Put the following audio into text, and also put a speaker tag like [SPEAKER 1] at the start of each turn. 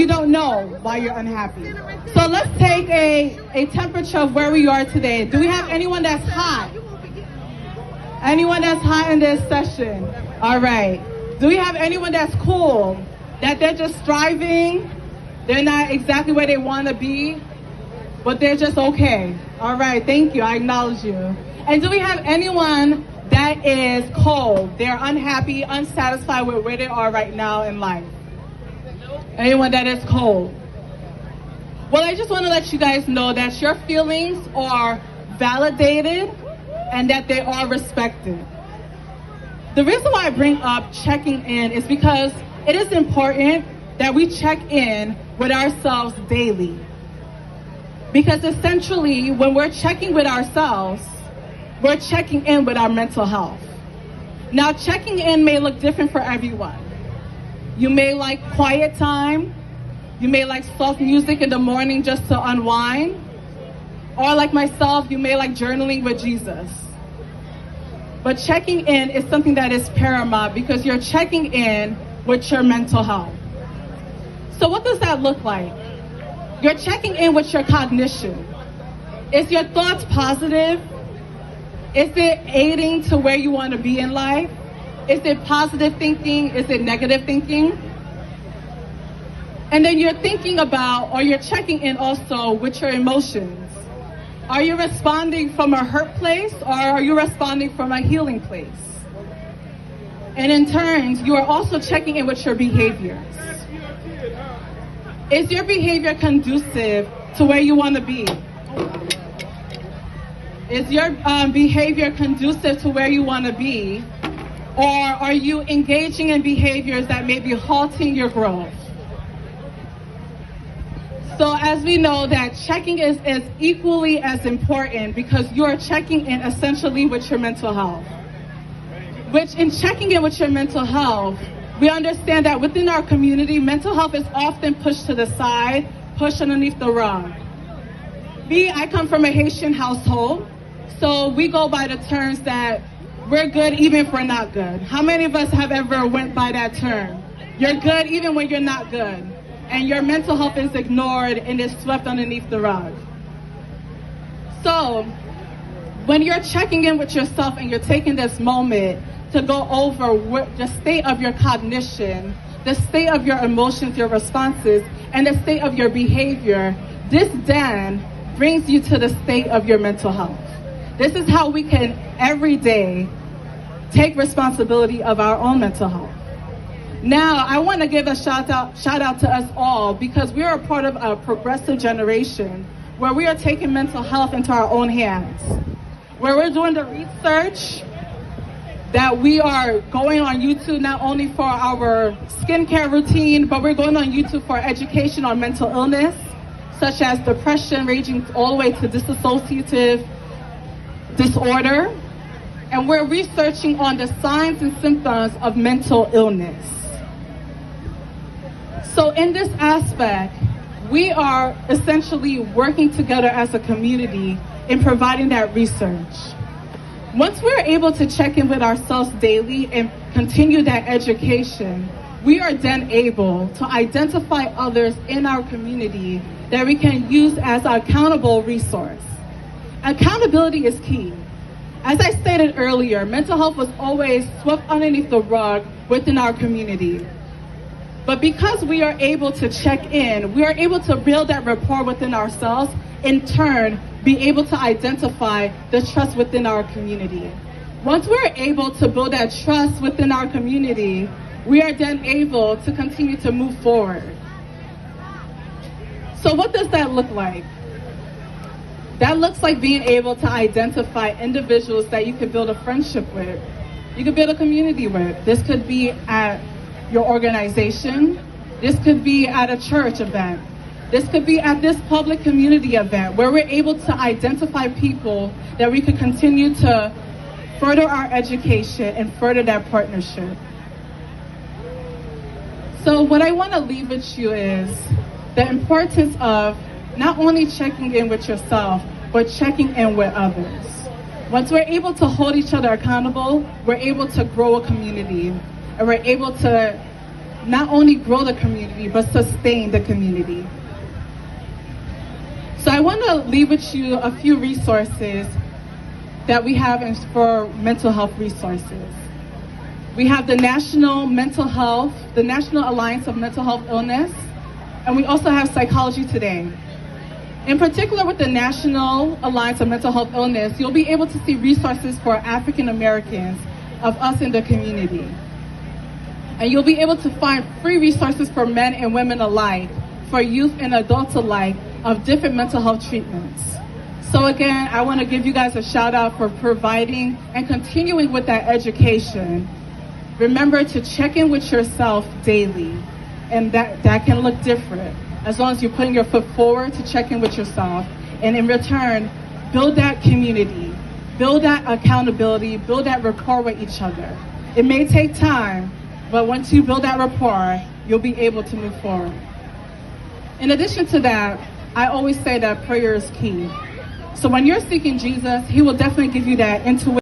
[SPEAKER 1] You don't know why you're unhappy. So let's take a temperature of where we are today. Do we have anyone that's hot? Anyone that's hot in this session? All right. Do we have anyone that's cool? That they're just striving? They're not exactly where they want to be, but they're just okay. All right. Thank you. I acknowledge you. And do we have anyone that is cold? They're unhappy, unsatisfied with where they are right now in life? Anyone that is cold? Well, I just want to let you guys know that your feelings are validated and that they are respected. The reason why I bring up checking in is because it is important that we check in with ourselves daily. Because essentially, when we're checking with ourselves, we're checking in with our mental health. Now, checking in may look different for everyone. You may like quiet time. You may like soft music in the morning just to unwind. Or like myself, you may like journaling with Jesus. But checking in is something that is paramount because you're checking in with your mental health. So what does that look like? You're checking in with your cognition. Is your thoughts positive? Is it aiding to where you want to be in life? Is it positive thinking? Is it negative thinking? And then you're thinking about, or you're checking in also with your emotions. Are you responding from a hurt place, or are you responding from a healing place? And in turn, you are also checking in with your behaviors. Is your behavior conducive to where you want to be? Is your behavior conducive to where you want to be? Or are you engaging in behaviors that may be halting your growth? So as we know that checking is equally as important because you are checking in essentially with your mental health. Which in checking in with your mental health, we understand that within our community, mental health is often pushed to the side, pushed underneath the rug. I come from a Haitian household, so we go by the terms that we're good even if we're not good. How many of us have ever went by that term? You're good even when you're not good. And your mental health is ignored and is swept underneath the rug. So, when you're checking in with yourself and you're taking this moment to go over the state of your cognition, the state of your emotions, your responses, and the state of your behavior, this then brings you to the state of your mental health. This is how we can every day take responsibility of our own mental health. Now, I want to give a shout out to us all because we are a part of a progressive generation where we are taking mental health into our own hands, where we're doing the research, that we are going on YouTube not only for our skincare routine, but we're going on YouTube for education on mental illness, such as depression, ranging all the way to dissociative disorder. And we're researching on the signs and symptoms of mental illness. So in this aspect, we are essentially working together as a community in providing that research. Once we're able to check in with ourselves daily and continue that education, we are then able to identify others in our community that we can use as an accountable resource. Accountability is key. As I stated earlier, mental health was always swept underneath the rug within our community. But because we are able to check in, we are able to build that rapport within ourselves, in turn, be able to identify the trust within our community. Once we're able to build that trust within our community, we are then able to continue to move forward. So what does that look like? That looks like being able to identify individuals that you could build a friendship with, you could build a community with. This could be at your organization. This could be at a church event. This could be at this public community event where we're able to identify people that we could continue to further our education and further that partnership. So what I want to leave with you is the importance of not only checking in with yourself, but checking in with others. Once we're able to hold each other accountable, we're able to grow a community, and we're able to not only grow the community, but sustain the community. So I want to leave with you a few resources that we have for mental health resources. We have the National Mental Health, the National Alliance of Mental Health Illness, and we also have Psychology Today. In particular, with the National Alliance of Mental Health Illness, you'll be able to see resources for African Americans of us in the community. And you'll be able to find free resources for men and women alike, for youth and adults alike, of different mental health treatments. So again, I want to give you guys a shout out for providing and continuing with that education. Remember to check in with yourself daily, and that can look different as long as you're putting your foot forward to check in with yourself. And in return, build that community, build that accountability, build that rapport with each other. It may take time, but once you build that rapport, you'll be able to move forward. In addition to that, I always say that prayer is key. So when you're seeking Jesus, he will definitely give you that intuition